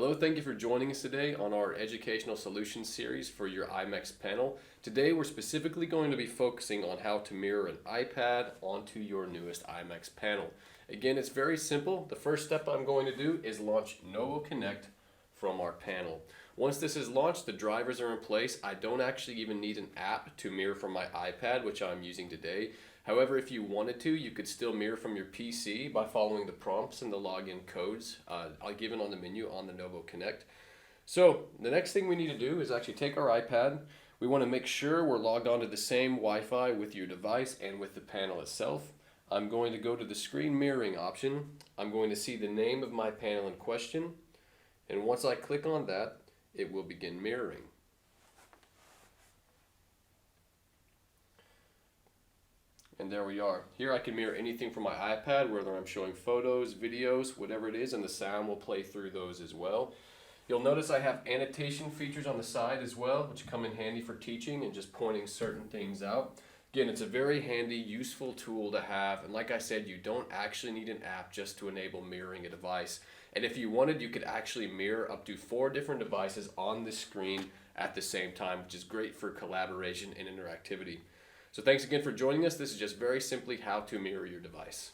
Hello, thank you for joining us today on our Educational Solutions series for your IMEX panel. Today we're specifically going to be focusing on how to mirror an iPad onto your newest IMEX panel. Again, it's very simple. The first step I'm going to do is launch Novo Connect from our panel. Once this is launched, the drivers are in place. I don't actually even need an app to mirror from my iPad, which I'm using today. However, if you wanted to, you could still mirror from your PC by following the prompts and the login codes given on the menu on the Novo Connect. So the next thing we need to do is actually take our iPad. We want to make sure we're logged onto the same Wi-Fi with your device and with the panel itself. I'm going to go to the screen mirroring option. I'm going to see the name of my panel in question. And once I click on that, it will begin mirroring. And there we are. Here I can mirror anything from my iPad, whether I'm showing photos, videos, whatever it is, and the sound will play through those as well. You'll notice I have annotation features on the side as well, which come in handy for teaching and just pointing certain things out. Again, it's a very handy, useful tool to have, and like I said, you don't actually need an app just to enable mirroring a device. And if you wanted, you could actually mirror up to 4 different devices on the screen at the same time, which is great for collaboration and interactivity. So thanks again for joining us. This is just very simply how to mirror your device.